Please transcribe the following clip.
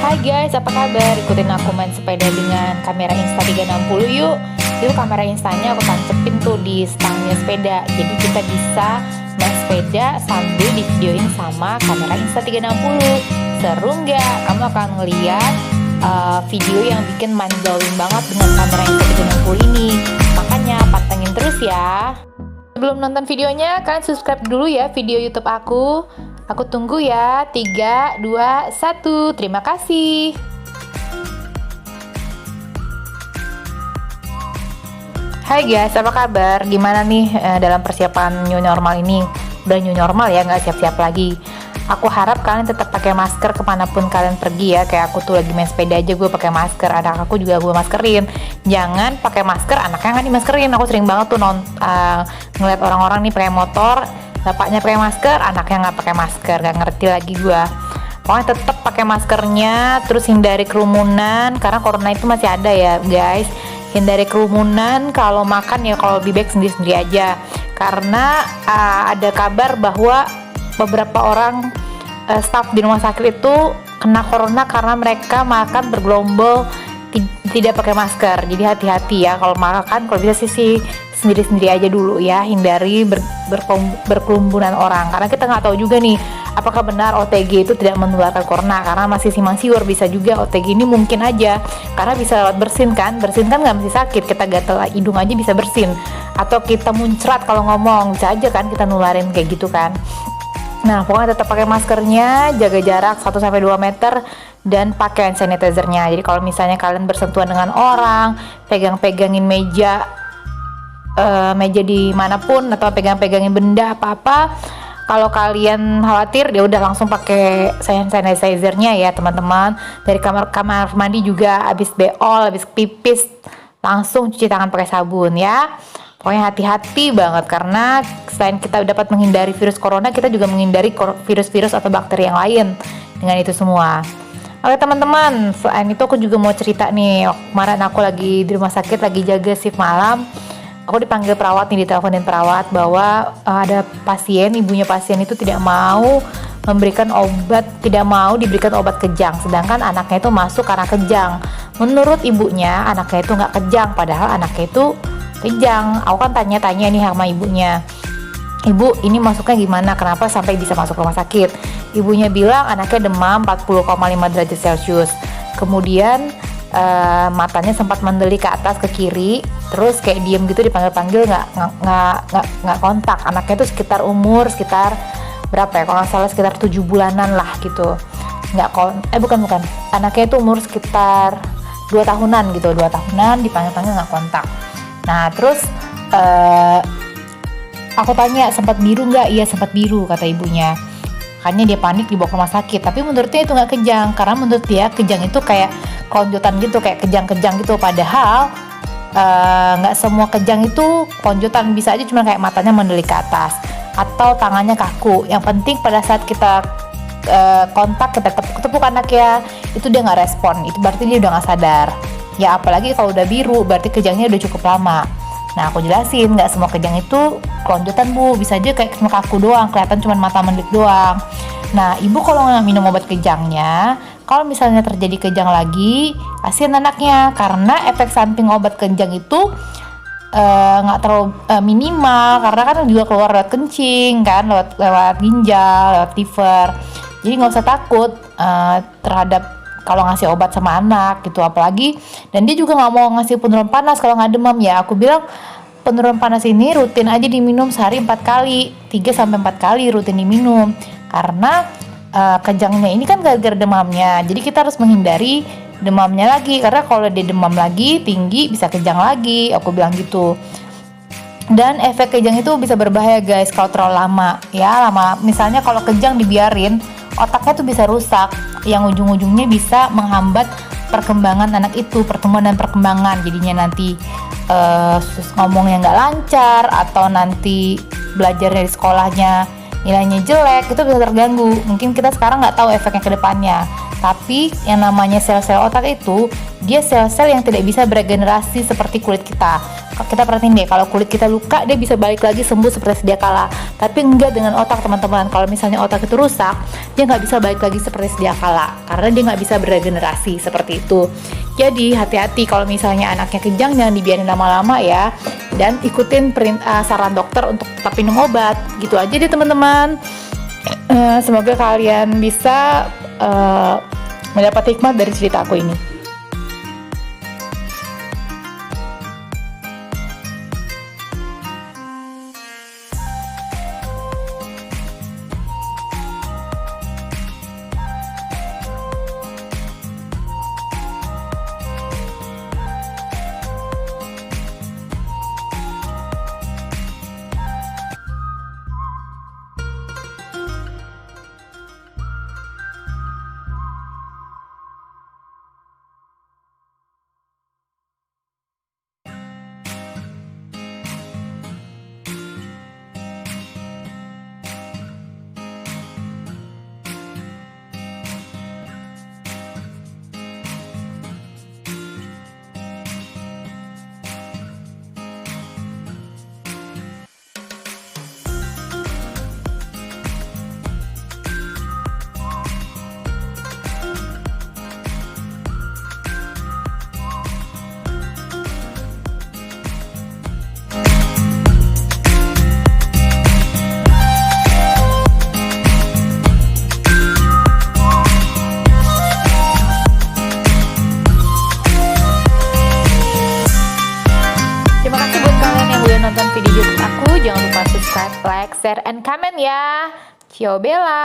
Hai guys, apa kabar? Ikutin aku main sepeda dengan kamera Insta360 yuk. Itu kamera instanya aku tancapin tuh di stangnya sepeda. Jadi kita bisa main sepeda sambil divideoin sama kamera Insta360. Seru nggak? Kamu akan ngeliat video yang bikin mind blowing banget dengan kamera Insta360 ini. Makanya pantengin terus ya. Sebelum nonton videonya, kalian subscribe dulu ya video YouTube aku. Aku tunggu ya. 3, 2, 1. Terima kasih. Hai guys, apa kabar? Gimana nih dalam persiapan new normal ini? Udah new normal ya, nggak siap-siap lagi. Aku harap kalian tetap pakai masker kemanapun kalian pergi ya. Kayak aku tuh lagi main sepeda aja gue pakai masker. Anak aku juga gue maskerin. Jangan pakai masker, anaknya nggak dimaskerin. Aku sering banget tuh ngeliat orang-orang nih pakai motor, bapaknya pakai masker, anaknya nggak pakai masker. Gak ngerti lagi gue. Pokoknya tetap pakai maskernya, terus hindari kerumunan karena corona itu masih ada ya guys. Hindari kerumunan, kalau makan ya kalau lebih baik sendiri-sendiri aja. Karena ada kabar bahwa beberapa orang staf di rumah sakit itu kena corona karena mereka makan bergerombol tidak pakai masker. Jadi hati-hati ya kalau makan, kalau bisa sih sendiri-sendiri aja dulu ya, hindari berkerumunan orang karena kita nggak tahu juga nih apakah benar OTG itu tidak menularkan corona, karena masih simpang siur. Bisa juga OTG ini mungkin aja karena bisa lewat bersin kan nggak mesti sakit, kita gatel hidung aja bisa bersin, atau kita muncrat kalau ngomong bisa aja kan kita nularin kayak gitu kan. Nah pokoknya tetap pakai maskernya, jaga jarak 1-2 meter, dan pakai hand sanitizer-nya. Jadi kalau misalnya kalian bersentuhan dengan orang, pegang-pegangin meja dimanapun, atau pegang-pegangin benda apa-apa, kalau kalian khawatir ya udah langsung pakai hand sanitizer-nya ya teman-teman. Dari kamar mandi juga habis beol, habis pipis langsung cuci tangan pakai sabun ya. Pokoknya hati-hati banget karena selain kita dapat menghindari virus corona, kita juga menghindari virus-virus atau bakteri yang lain dengan itu semua. Oke teman-teman, selain itu aku juga mau cerita nih. Kemarin aku lagi di rumah sakit, lagi jaga shift malam. Aku dipanggil perawat nih, diteleponin perawat bahwa ada pasien, ibunya pasien itu tidak mau diberikan obat kejang, sedangkan anaknya itu masuk karena kejang. Menurut ibunya anaknya itu nggak kejang, padahal anaknya itu kejang. Aku kan tanya-tanya nih sama ibunya, ibu ini masuknya gimana, kenapa sampai bisa masuk rumah sakit? Ibunya bilang anaknya demam 40,5 derajat Celcius, kemudian matanya sempat mendelik ke atas ke kiri, terus kayak diem gitu, dipanggil-panggil nggak kontak. Anaknya itu sekitar berapa ya, kalau nggak salah sekitar 7 bulanan lah gitu. Bukan anaknya itu umur sekitar 2 tahunan gitu, 2 tahunan, dipanggil-panggil nggak kontak. Nah terus aku tanya sempat biru nggak? Iya sempat biru kata ibunya. Makanya dia panik dibawa ke rumah sakit. Tapi menurutnya itu nggak kejang, karena menurut dia kejang itu kayak konjotan gitu, kayak kejang-kejang gitu. Padahal nggak semua kejang itu konjotan, bisa aja cuma kayak matanya mendelik ke atas atau tangannya kaku. Yang penting pada saat kita kontak, kita tepuk anaknya, itu dia nggak respon, itu berarti dia udah nggak sadar. Ya apalagi kalau udah biru berarti kejangnya udah cukup lama. Nah aku jelasin nggak semua kejang itu kelonjotan bu, bisa aja kayak cuma kaku doang, kelihatan cuma mata mendelik doang. Nah ibu kalau nggak minum obat kejangnya, kalau misalnya terjadi kejang lagi, kasihan anaknya, karena efek samping obat kejang itu nggak terlalu minimal, karena kan juga keluar lewat kencing kan, lewat ginjal, lewat liver. Jadi nggak usah takut terhadap kalau ngasih obat sama anak gitu, apalagi. Dan dia juga nggak mau ngasih penurunan panas kalau nggak demam ya. Aku bilang penurunan panas ini rutin aja diminum sehari 4 kali, 3-4 kali rutin diminum, karena kejangnya ini kan gara-gara demamnya. Jadi kita harus menghindari demamnya lagi, karena kalau dia demam lagi tinggi bisa kejang lagi, aku bilang gitu. Dan efek kejang itu bisa berbahaya guys kalau terlalu lama ya. Misalnya kalau kejang dibiarin, otaknya tuh bisa rusak, yang ujung-ujungnya bisa menghambat perkembangan anak itu, pertumbuhan dan perkembangan. Jadinya nanti ngomongnya nggak lancar, atau nanti belajarnya di sekolahnya nilainya jelek, itu bisa terganggu. Mungkin kita sekarang nggak tahu efeknya ke depannya, Tapi yang namanya sel-sel otak itu, dia sel-sel yang tidak bisa beregenerasi seperti kulit kita. Kita perhatiin deh, kalau kulit kita luka, dia bisa balik lagi sembuh seperti sedia kala. Tapi enggak dengan otak, teman-teman. Kalau misalnya otak itu rusak, dia nggak bisa balik lagi seperti sedia kala, karena dia nggak bisa beregenerasi seperti itu. Jadi hati-hati kalau misalnya anaknya kejang, jangan dibiarin lama-lama ya. Dan ikutin saran dokter untuk tetap minum obat. Gitu aja deh teman-teman. Semoga kalian bisa mendapat hikmah dari cerita aku ini. Nonton video YouTube aku, jangan lupa subscribe, like, share, and comment ya. Ciao Bella.